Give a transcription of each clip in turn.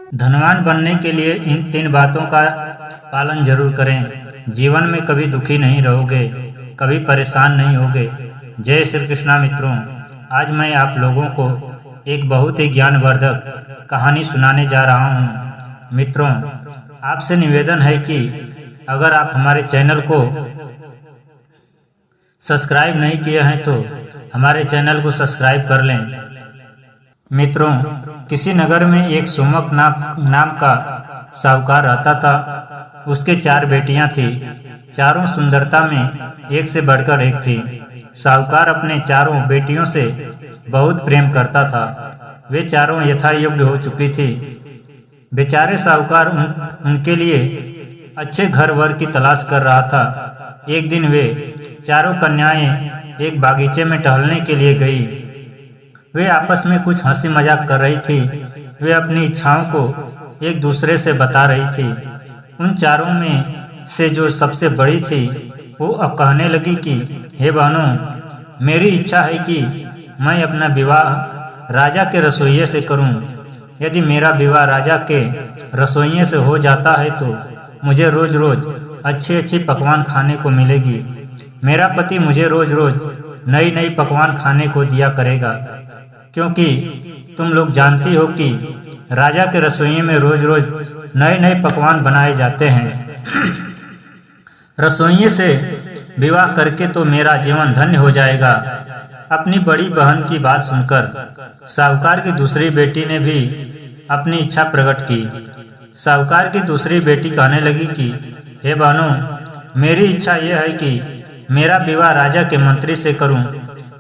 धनवान बनने के लिए इन 3 बातों का पालन जरूर करें। जीवन में कभी दुखी नहीं रहोगे, कभी परेशान नहीं होगे। जय श्री कृष्णा मित्रों, आज मैं आप लोगों को एक बहुत ही ज्ञानवर्धक कहानी सुनाने जा रहा हूँ। मित्रों, आपसे निवेदन है कि अगर आप हमारे चैनल को सब्सक्राइब नहीं किए हैं तो हमारे चैनल को सब्सक्राइब कर लें। मित्रों, किसी नगर में एक सोमक नाम का साहूकार रहता था। उसके 4 बेटियां थी। चारों सुंदरता में एक से बढ़कर एक थी। साहूकार अपने चारों बेटियों से बहुत प्रेम करता था। वे चारों यथा योग्य हो चुकी थी। बेचारे साहूकार उनके लिए अच्छे घर वर की तलाश कर रहा था। एक दिन वे चारों कन्याएं एक बागीचे में टहलने के लिए गई। वे आपस में कुछ हंसी मजाक कर रही थी। वे अपनी इच्छाओं को एक दूसरे से बता रही थी। उन चारों में से जो सबसे बड़ी थी वो कहने लगी कि हे बहनों, मेरी इच्छा है कि मैं अपना विवाह राजा के रसोइये से करूं। यदि मेरा विवाह राजा के रसोइये से हो जाता है तो मुझे रोज रोज अच्छी पकवान खाने को मिलेगी। मेरा पति मुझे रोज रोज नई नई पकवान खाने को दिया करेगा, क्योंकि तुम लोग जानती हो कि राजा के रसोइये में रोज रोज नए नए पकवान बनाए जाते हैं। रसोइये से विवाह करके तो मेरा जीवन धन्य हो जाएगा। अपनी बड़ी बहन की बात सुनकर साहूकार की दूसरी बेटी ने भी अपनी इच्छा प्रकट की। साहूकार की दूसरी बेटी कहने लगी कि हे बहनों, मेरी इच्छा यह है कि मेरा विवाह राजा के मंत्री से करूं।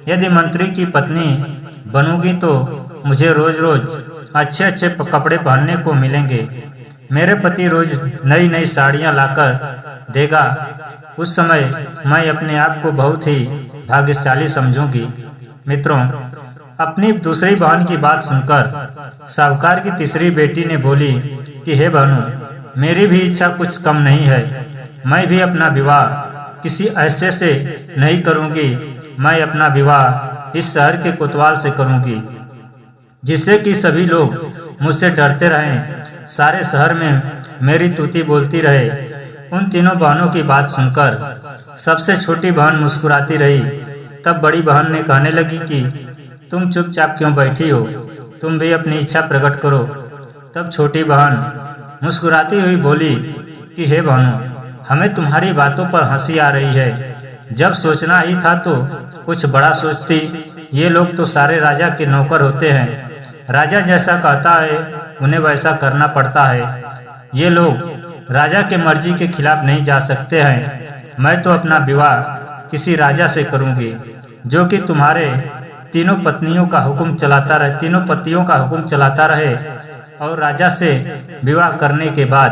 यदि मंत्री की पत्नी बनूंगी तो मुझे रोज रोज अच्छे कपड़े पहनने को मिलेंगे। मेरे पति रोज नई नई साड़ियां लाकर देगा। उस समय मैं अपने आप को बहुत ही भाग्यशाली समझूंगी। मित्रों, अपनी दूसरी बहन की बात सुनकर साहूकार की तीसरी बेटी ने बोली कि हे बहनों, मेरी भी इच्छा कुछ कम नहीं है। मैं भी अपना विवाह किसी ऐसे से नहीं करूंगी। मैं अपना विवाह इस शहर के कोतवाल से करूंगी, जिससे कि सभी लोग मुझसे डरते रहें, सारे शहर में मेरी तूती बोलती रहे। उन तीनों बहनों की बात सुनकर सबसे छोटी बहन मुस्कुराती रही। तब बड़ी बहन ने कहने लगी कि तुम चुपचाप क्यों बैठी हो, तुम भी अपनी इच्छा प्रकट करो। तब छोटी बहन मुस्कुराती हुई बोली कि हे बहनों, हमें तुम्हारी बातों पर हंसी आ रही है। जब सोचना ही था तो कुछ बड़ा सोचती। ये लोग तो सारे राजा के नौकर होते हैं। राजा जैसा कहता है उन्हें वैसा करना पड़ता है। ये लोग राजा के मर्जी के खिलाफ नहीं जा सकते हैं। मैं तो अपना विवाह किसी राजा से करूंगी जो कि तुम्हारे तीनों पत्नियों का हुक्म चलाता रहे और राजा से विवाह करने के बाद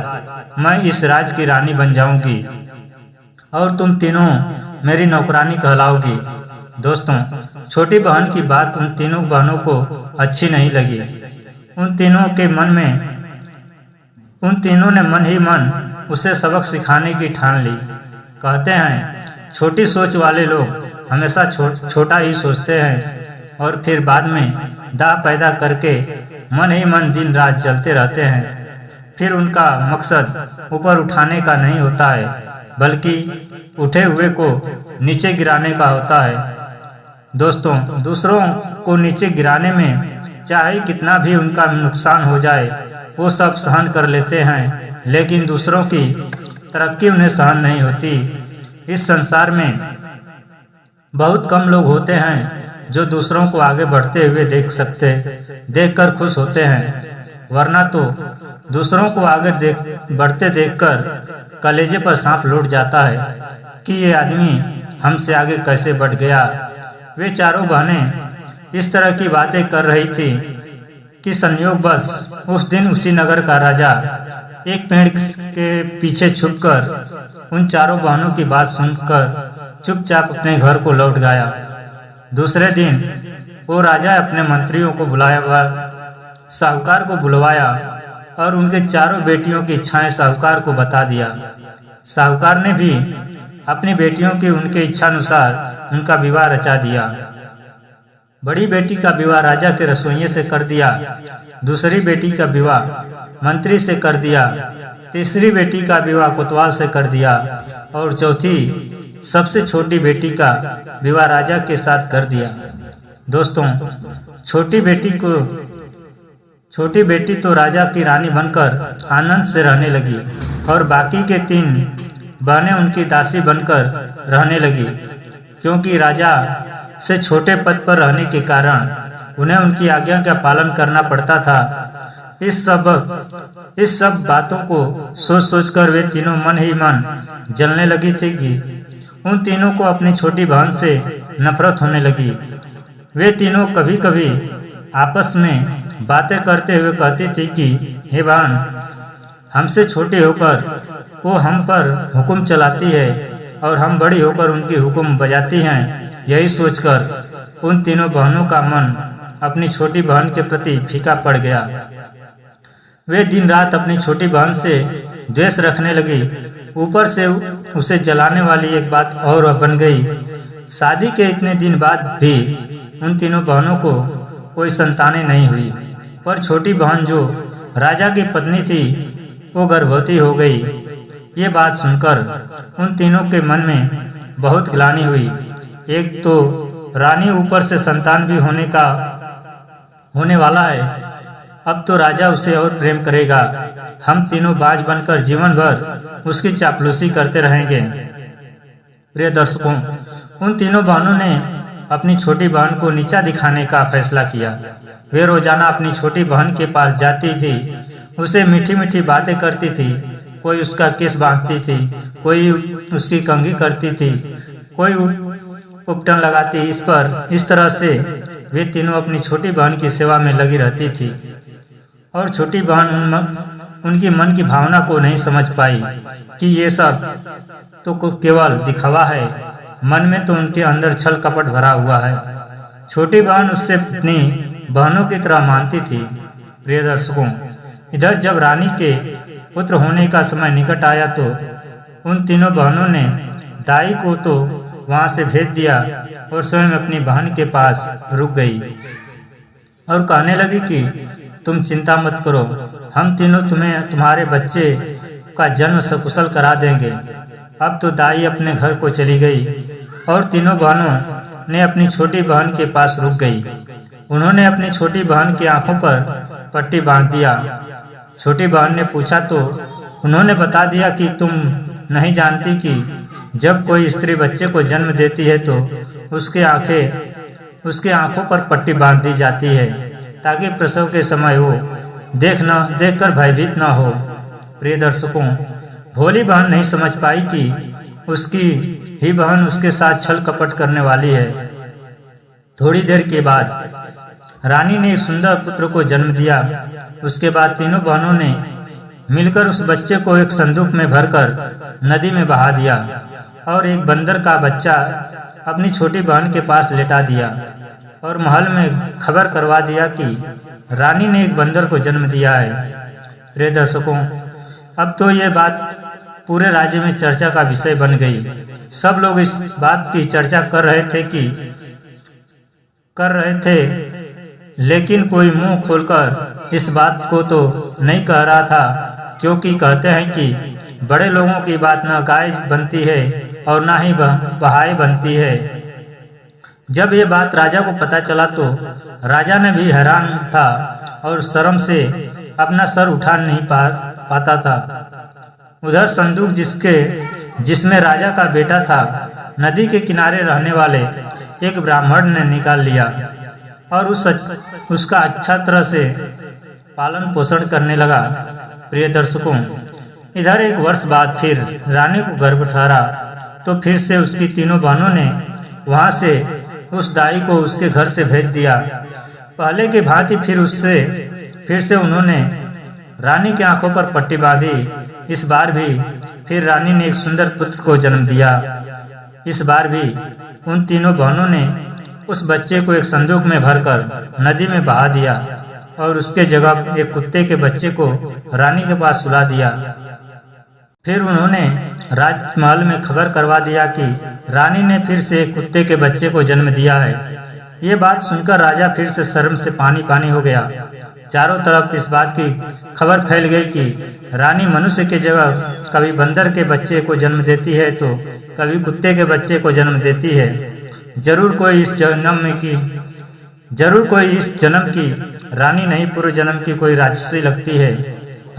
मैं इस राज की रानी बन जाऊंगी और तुम तीनों मेरी नौकरानी कहलाओगी। दोस्तों, छोटी बहन की बात उन तीनों बहनों को अच्छी नहीं लगी। उन तीनों ने मन ही मन उसे सबक सिखाने की ठान ली। कहते हैं, छोटी सोच वाले लोग हमेशा छोटा ही सोचते हैं और फिर बाद में दांव पैदा करके मन ही मन दिन रात जलते रहते हैं। फिर उनका मकसद ऊपर उठाने का नहीं होता है, बल्कि उठे हुए को नीचे गिराने का होता है। दोस्तों, दूसरों को नीचे गिराने में चाहे कितना भी उनका नुकसान हो जाए वो सब सहन कर लेते हैं, लेकिन दूसरों की तरक्की उन्हें सहन नहीं होती। इस संसार में बहुत कम लोग होते हैं जो दूसरों को आगे बढ़ते हुए देखकर खुश होते हैं, वरना तो दूसरों को आगे बढ़ते देखकर कलेजे पर सांप लौट जाता है कि ये आदमी हमसे आगे कैसे बढ़ गया। वे चारों बहनें इस तरह की बातें कर रही थी कि संयोगवश उस दिन उसी नगर का राजा एक पेड़ के पीछे छुपकर उन चारों बहनों की बात सुनकर चुपचाप अपने घर को लौट गया। दूसरे दिन वो राजा अपने मंत्रियों को साहूकार को बुलवाया और उनके चारों बेटियों की इच्छाएं साहूकार को बता दिया। साहूकार ने भी अपनी बेटियों की उनके इच्छानुसार उनका विवाह रचा दिया। बड़ी बेटी का विवाह राजा के रसोइये से कर दिया। दूसरी बेटी का विवाह मंत्री से कर दिया, तीसरी बेटी का विवाह कोतवाल से कर दिया और चौथी सबसे छोटी बेटी का विवाह राजा के साथ कर दिया। दोस्तों, छोटी बेटी तो राजा की रानी बनकर आनंद से रहने लगी और बाकी के 3 बहनें उनकी दासी बनकर रहने लगी, क्योंकि राजा से छोटे पद पर रहने के कारण उन्हें उनकी आज्ञा का पालन करना पड़ता था। इस सब बातों को सोच कर वे तीनों मन ही मन जलने लगी थी कि उन तीनों को अपनी छोटी बहन से नफरत होने लगी। वे तीनों कभी कभी आपस में बातें करते हुए कहती थी कि हे बहन, हमसे छोटी होकर वो हम पर हुक्म चलाती है और हम बड़ी होकर उनकी हुक्म बजाती हैं। यही सोचकर उन तीनों बहनों का मन अपनी छोटी बहन के प्रति फीका पड़ गया। वे दिन रात अपनी छोटी बहन से द्वेष रखने लगी। ऊपर से उसे जलाने वाली एक बात और बन गई। शादी के इतने दिन बाद भी उन तीनों बहनों को कोई संतानें नहीं हुई, पर छोटी बहन जो राजा की पत्नी थी वो गर्भवती हो गई। ये बात सुनकर उन तीनों के मन में बहुत ग्लानि हुई। एक तो रानी, ऊपर से संतान भी होने वाला है। अब तो राजा उसे और प्रेम करेगा। हम तीनों बाज बनकर जीवन भर उसकी चापलूसी करते रहेंगे। प्रिय दर्शकों, उन तीनों बहनों ने अपनी छोटी बहन को नीचा दिखाने का फैसला किया। वे रोजाना अपनी छोटी बहन के पास जाती थी, उसे मीठी मीठी बातें करती थी। कोई उसका केस बांधती थी, कोई उसकी कंघी करती थी, कोई उपटन लगाती। इस तरह से वे तीनों अपनी छोटी बहन की सेवा में लगी रहती थी और छोटी बहन उनकी मन की भावना को नहीं समझ पाई कि ये सब तो केवल दिखावा है। मन में तो उनके अंदर छल कपट भरा हुआ है। छोटी बहन उससे अपनी बहनों की तरह मानती थी। प्रिय दर्शकों, इधर जब रानी के पुत्र होने का समय निकट आया तो उन तीनों बहनों ने दाई को तो वहां से भेज दिया और स्वयं अपनी बहन के पास रुक गई और कहने लगी कि तुम चिंता मत करो, हम तीनों तुम्हें तुम्हारे बच्चे का जन्म सकुशल करा देंगे। अब तो दाई अपने घर को चली गई और तीनों बहनों ने अपनी छोटी बहन के पास रुक गई। उन्होंने अपनी छोटी बहन की आंखों पर पट्टी बांध दिया। छोटी बहन ने पूछा तो उन्होंने बता दिया कि तुम नहीं जानती कि जब कोई स्त्री बच्चे को जन्म देती है तो उसके आंखों पर पट्टी बांध दी जाती है ताकि प्रसव के समय वो देखकर भयभीत न हो। प्रिय दर्शकों, भोली बहन नहीं समझ पाई कि उसकी ही बहन उसके साथ छल कपट करने वाली है। थोड़ी देर के बाद रानी ने एक सुंदर पुत्र को जन्म दिया। उसके बाद तीनों बहनों ने मिलकर उस बच्चे को एक संदूक में भरकर नदी में बहा दिया और एक बंदर का बच्चा अपनी छोटी बहन के पास लेटा दिया और महल में खबर करवा दिया कि रानी ने एक बंदर को जन्म दिया है। प्रिय दर्शकों, अब तो ये बात पूरे राज्य में चर्चा का विषय बन गई। सब लोग इस बात की चर्चा कर रहे थे, लेकिन कोई मुंह खोलकर इस बात को तो नहीं कह रहा था, क्योंकि कहते हैं कि बड़े लोगों की बात न गाय बनती है और न ही बहाई बनती है। जब ये बात राजा को पता चला तो राजा ने भी हैरान था और शर्म से अपना सर उठा नहीं पाता था। उधर संदूक जिसमें राजा का बेटा था, नदी के किनारे रहने वाले एक ब्राह्मण ने निकाल लिया और उसका अच्छा तरह से पालन पोषण करने लगा। प्रिय दर्शकों, इधर एक वर्ष बाद फिर रानी को गर्भ ठहरा तो फिर से उसकी तीनों बहनों ने वहां से उस दाई को उसके घर से भेज दिया। पहले की भांति फिर से उन्होंने रानी की आंखों पर पट्टी बांधी। इस बार भी फिर रानी ने एक सुंदर पुत्र को जन्म दिया। इस बार भी उन तीनों बहनों ने उस बच्चे को एक संदूक में भरकर नदी में बहा दिया और उसके जगह एक कुत्ते के बच्चे को रानी के पास सुला दिया। फिर उन्होंने राजमहल में खबर करवा दिया कि रानी ने फिर से एक कुत्ते के बच्चे को जन्म दिया है। ये बात सुनकर राजा फिर से शर्म से पानी पानी हो गया चारों तरफ इस बात की खबर फैल गई कि रानी मनुष्य की जगह कभी बंदर के बच्चे को जन्म देती है तो कभी कुत्ते के बच्चे को जन्म देती है। जरूर कोई इस जन्म की रानी नहीं, पूर्व जन्म की कोई राक्षसी लगती है।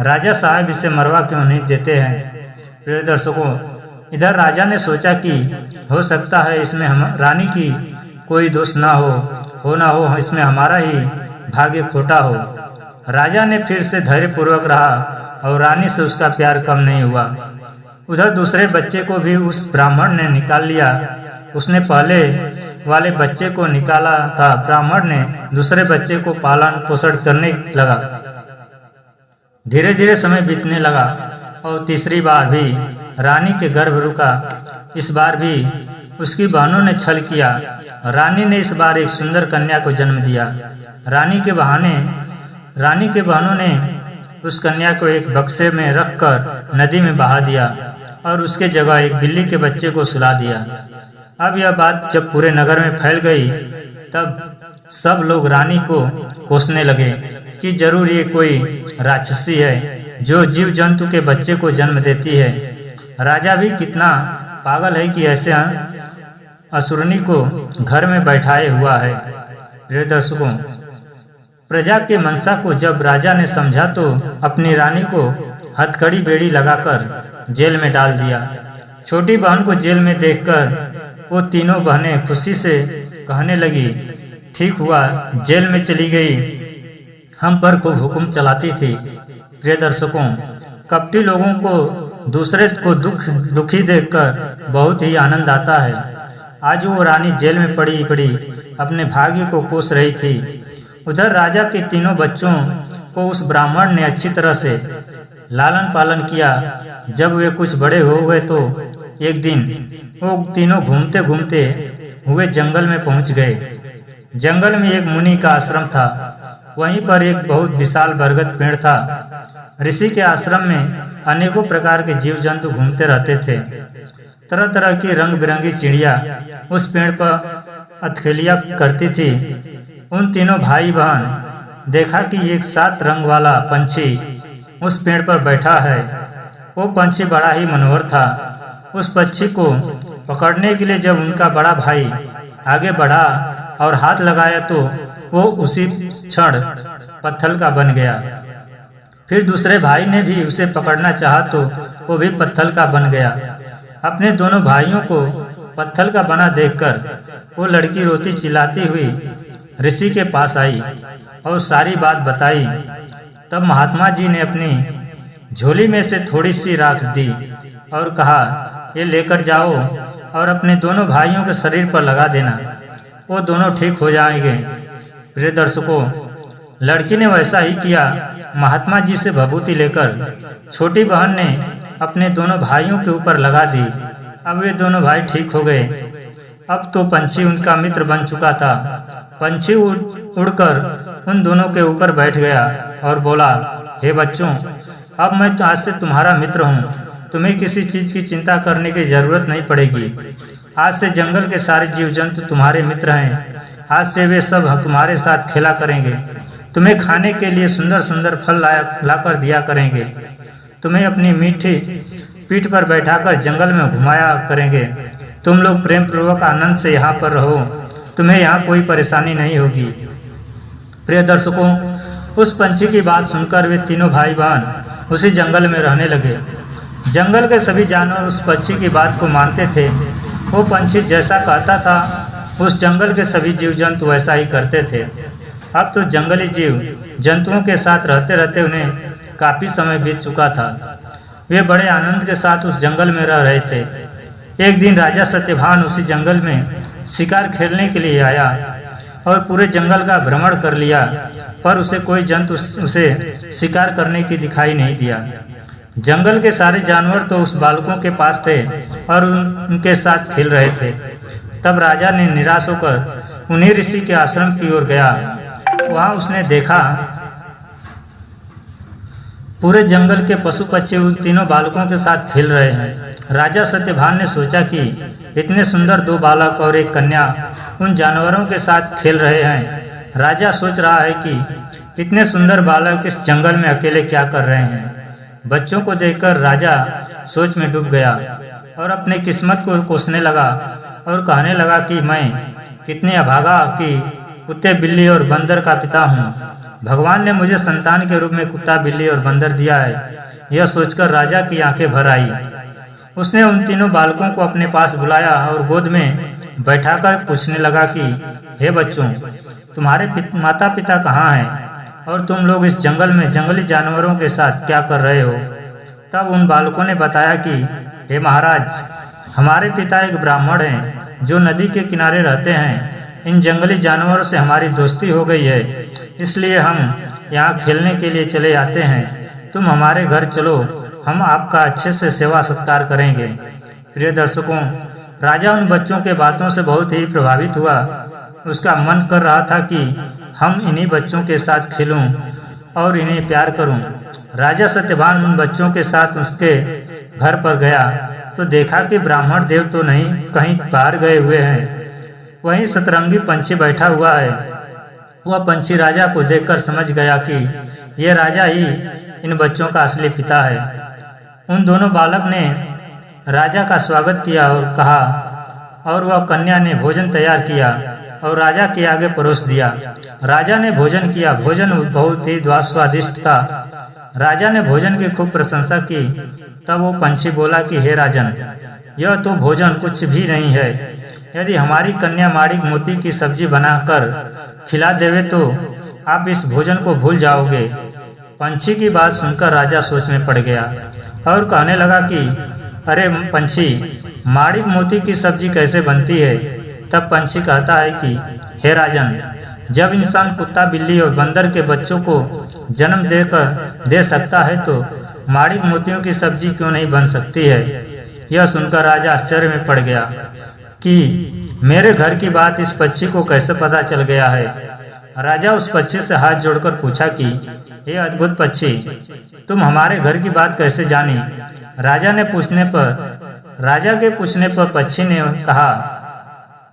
राजा साहब इसे मरवा क्यों नहीं देते हैं। प्रिय दर्शकों, इधर राजा ने सोचा कि हो सकता है इसमें हम रानी की कोई दोष ना हो, इसमें हमारा ही भाग्य खोटा हो। राजा ने फिर से धैर्य पूर्वक रहा और रानी से उसका प्यार कम नहीं हुआ। उधर दूसरे बच्चे को भी उस ब्राह्मण ने निकाल लिया। उसने पहले वाले बच्चे को निकाला था, ब्राह्मण ने दूसरे बच्चे को पालन पोषण करने लगा। धीरे धीरे समय बीतने लगा और तीसरी बार भी रानी के गर्भ रुका। इस बार भी उसकी बहनों ने छल किया। रानी ने इस बार एक सुंदर कन्या को जन्म दिया। रानी के बहनों ने उस कन्या को एक बक्से में रखकर नदी में बहा दिया और उसके जगह एक बिल्ली के बच्चे को सुला दिया। अब यह बात जब पूरे नगर में फैल गई तब सब लोग रानी को कोसने लगे कि जरूर ये कोई राक्षसी है जो जीव जंतु के बच्चे को जन्म देती है। राजा भी कितना पागल है कि ऐसे असुरनी को घर में बैठाए हुआ है। प्रिय दर्शकों, प्रजा के मनसा को जब राजा ने समझा तो अपनी रानी को हथकड़ी बेड़ी लगाकर जेल में डाल दिया। छोटी बहन को जेल में देखकर वो तीनों बहनें खुशी से कहने लगी, ठीक हुआ जेल में चली गई, हम पर खूब हुक्म चलाती थी। प्रिय दर्शकों, कपटी लोगों को दूसरे को दुखी देखकर बहुत ही आनंद आता है। आज वो रानी जेल में पड़ी अपने भाग्य को कोस रही थी। उधर राजा के तीनों बच्चों को उस ब्राह्मण ने अच्छी तरह से लालन पालन किया। जब वे कुछ बड़े हो गए तो एक दिन वो तीनों घूमते घूमते हुए जंगल में पहुंच गए। जंगल में एक मुनि का आश्रम था। वहीं पर एक बहुत विशाल बरगद पेड़ था। ऋषि के आश्रम में अनेकों प्रकार के जीव जंतु घूमते रहते थे। तरह तरह की रंग बिरंगी चिड़िया उस पेड़ पर अथखेलिया करती थी। उन तीनों भाई बहन देखा कि एक 7 रंग वाला पंछी उस पेड़ पर बैठा है। वो पंछी बड़ा ही मनोहर था। उस पंछी को पकड़ने के लिए जब उनका बड़ा भाई आगे बढ़ा और हाथ लगाया तो वो उसी क्षण पत्थर का बन गया। फिर दूसरे भाई ने भी उसे पकड़ना चाहा तो वो भी पत्थर का बन गया। अपने दोनों भाइयों को पत्थर का बना देखकर वो लड़की रोती चिल्लाती हुई ऋषि के पास आई और सारी बात बताई। तब महात्मा जी ने अपनी झोली में से थोड़ी सी राख दी और कहा, ये लेकर जाओ और अपने दोनों भाइयों के शरीर पर लगा देना, वो दोनों ठीक हो जाएंगे। प्रिय दर्शकों, लड़की ने वैसा ही किया। महात्मा जी से भभूति लेकर छोटी बहन ने अपने दोनों भाइयों के ऊपर लगा दी। अब वे दोनों भाई ठीक हो गए। अब तो पंछी उनका मित्र बन चुका था। पंछी उड़कर उन दोनों के ऊपर बैठ गया और बोला, हे बच्चों, अब मैं तो आज से तुम्हारा मित्र हूँ। तुम्हें किसी चीज की चिंता करने की जरूरत नहीं पड़ेगी। आज से जंगल के सारे जीव जंतु तुम्हारे मित्र हैं। आज से वे सब तुम्हारे साथ खेला करेंगे। तुम्हें खाने के लिए सुंदर सुंदर फल लाकर दिया करेंगे। तुम्हें अपनी मीठी पीठ पर बैठाकर जंगल में घुमाया करेंगे। तुम लोग प्रेम पूर्वक आनंद से यहाँ पर रहो। तुम्हें यहाँ कोई परेशानी नहीं होगी। प्रिय दर्शकों, उस पंछी की बात सुनकर वे तीनों भाई बहन उसी जंगल में रहने लगे। जंगल के सभी जानवर उस पंछी की बात को मानते थे। वो पंछी जैसा कहता था उस जंगल के सभी जीव जंतु वैसा ही करते थे। अब तो जंगली जीव जंतुओं के साथ रहते रहते उन्हें काफी समय बीत चुका था। वे बड़े आनंद के साथ उस जंगल में रह रहे थे। एक दिन राजा सत्यभान उसी जंगल में शिकार खेलने के लिए आया और पूरे जंगल का भ्रमण कर लिया, पर उसे कोई जंतु उसे शिकार करने की दिखाई नहीं दिया। जंगल के सारे जानवर तो उस बालकों के पास थे और उनके साथ खेल रहे थे। तब राजा ने निराश होकर उन्हीं ऋषि के आश्रम की ओर गया। वहां उसने देखा पूरे जंगल के पशु पक्षी उन तीनों बालकों के साथ खेल रहे हैं। राजा सत्यभान ने सोचा कि इतने सुंदर 2 बालक और एक कन्या उन जानवरों के साथ खेल रहे हैं। राजा सोच रहा है कि इतने सुंदर बालक इस जंगल में अकेले क्या कर रहे हैं। बच्चों को देखकर राजा सोच में डूब गया और अपनी किस्मत को कोसने लगा और कहने लगा कि मैं कितने अभागा कि कुत्ते, बिल्ली और बंदर का पिता हूँ। भगवान ने मुझे संतान के रूप में कुत्ता, बिल्ली और बंदर दिया है। यह सोचकर राजा की आंखें भर आई। उसने उन तीनों बालकों को अपने पास बुलाया और गोद में बैठाकर पूछने लगा कि हे बच्चों, तुम्हारे माता पिता कहाँ हैं और तुम लोग इस जंगल में जंगली जानवरों के साथ क्या कर रहे हो। तब उन बालकों ने बताया कि हे महाराज, हमारे पिता एक ब्राह्मण हैं जो नदी के किनारे रहते हैं। इन जंगली जानवरों से हमारी दोस्ती हो गई है, इसलिए हम यहाँ खेलने के लिए चले आते हैं। तुम हमारे घर चलो, हम आपका अच्छे से सेवा सत्कार करेंगे। प्रिय दर्शकों, राजा उन बच्चों के बातों से बहुत ही प्रभावित हुआ। उसका मन कर रहा था कि हम इन्हीं बच्चों के साथ खेलूं और इन्हें प्यार करूं। राजा सत्यवान उन बच्चों के साथ उसके घर पर गया तो देखा कि ब्राह्मण देव तो नहीं, कहीं बाहर गए हुए हैं। वहीं सतरंगी पंछी बैठा हुआ है। वह पंछी राजा को देखकर समझ गया कि यह राजा ही इन बच्चों का असली पिता है। उन दोनों बालक ने राजा का स्वागत किया और कहा, और वह कन्या ने भोजन तैयार किया और राजा के आगे परोस दिया। राजा ने भोजन किया। भोजन बहुत ही स्वादिष्ट था। राजा ने भोजन की खूब प्रशंसा की। तब वो पंछी बोला कि हे राजन, यह तो भोजन कुछ भी नहीं है। यदि हमारी कन्या माणिक मोती की सब्जी बनाकर खिला देवे तो आप इस भोजन को भूल जाओगे। पंछी की बात सुनकर राजा सोच में पड़ गया और कहने लगा कि अरे पंछी, माणिक मोती की सब्जी कैसे बनती है। तब पंछी कहता है कि हे राजन, जब इंसान कुत्ता, बिल्ली और बंदर के बच्चों को जन्म दे सकता है तो माणिक मोतियों की सब्जी क्यों नहीं बन सकती है। यह सुनकर राजा आश्चर्य में पड़ गया कि मेरे घर की बात इस पक्षी को कैसे पता चल गया है। राजा उस पक्षी से हाथ जोड़कर पूछा कि हे अद्भुत पक्षी, तुम हमारे घर की बात कैसे जानी। राजा के पूछने पर पक्षी ने कहा,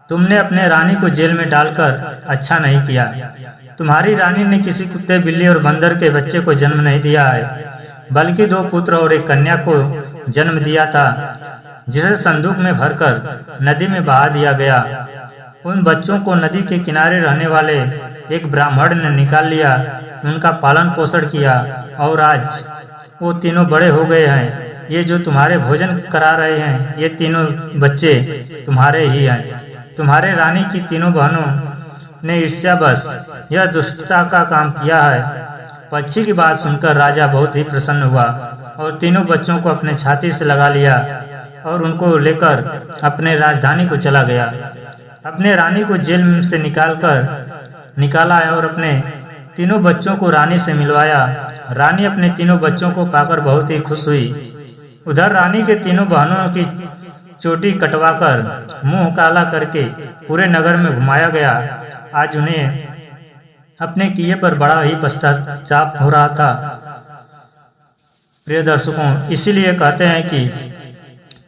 तुमने अपने रानी को जेल में डालकर अच्छा नहीं किया। तुम्हारी रानी ने किसी कुत्ते, बिल्ली और बंदर के बच्चे को जन्म नहीं दिया है, बल्कि 2 पुत्र और एक कन्या को जन्म दिया था, जिसे संदूक में भरकर नदी में बहा दिया गया। उन बच्चों को नदी के किनारे रहने वाले एक ब्राह्मण ने निकाल लिया, उनका पालन पोषण किया और आज वो तीनों बड़े हो गए हैं। ये जो तुम्हारे भोजन करा रहे हैं, ये तीनों बच्चे तुम्हारे ही हैं। तुम्हारे रानी की तीनों बहनों ने ईर्ष्यावश यह दुष्टता का काम किया है। पक्षी की बात सुनकर राजा बहुत ही प्रसन्न हुआ और तीनों बच्चों को अपने छाती से लगा लिया और उनको लेकर अपने राजधानी को चला गया। अपने रानी को जेल से निकाला और अपने तीनों बच्चों को रानी से मिलवाया। रानी अपने तीनों बच्चों को पाकर बहुत ही खुश हुई। उधर रानी के तीनों बहनों की चोटी कटवाकर मुंह काला करके पूरे नगर में घुमाया गया। आज उन्हें अपने किए पर बड़ा ही पश्चाताप हो रहा था। प्रिय दर्शकों, इसीलिए कहते हैं कि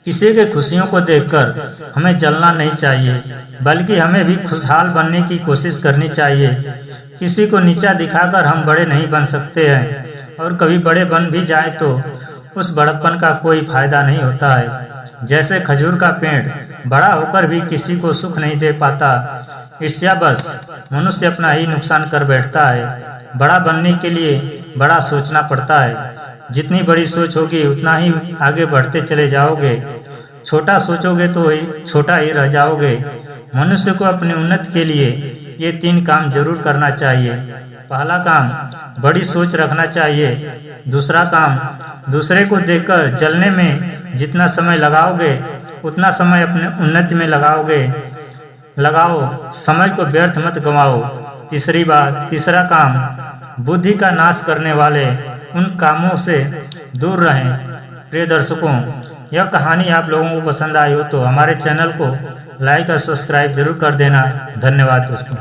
किसी के खुशियों को देखकर हमें जलना नहीं चाहिए, बल्कि हमें भी खुशहाल बनने की कोशिश करनी चाहिए। किसी को नीचा दिखाकर हम बड़े नहीं बन सकते हैं, और कभी बड़े बन भी जाए तो उस बड़प्पन का कोई फायदा नहीं होता है। जैसे खजूर का पेड़ बड़ा होकर भी किसी को सुख नहीं दे पाता, ईर्ष्यावश मनुष्य अपना ही नुकसान कर बैठता है। बड़ा बनने के लिए बड़ा सोचना पड़ता है। जितनी बड़ी सोच होगी उतना ही आगे बढ़ते चले जाओगे। छोटा सोचोगे तो छोटा ही रह जाओगे। मनुष्य को अपनी उन्नति के लिए ये 3 काम जरूर करना चाहिए। पहला काम, बड़ी सोच रखना चाहिए। दूसरा काम, दूसरे को देखकर जलने में जितना समय लगाओगे उतना समय अपने उन्नति में लगाओ। समय को व्यर्थ मत गंवाओ। तीसरा काम, बुद्धि का नाश करने वाले उन कामों से दूर रहें। प्रिय दर्शकों, यह कहानी आप लोगों को पसंद आई हो तो हमारे चैनल को लाइक और सब्सक्राइब जरूर कर देना। धन्यवाद दोस्तों।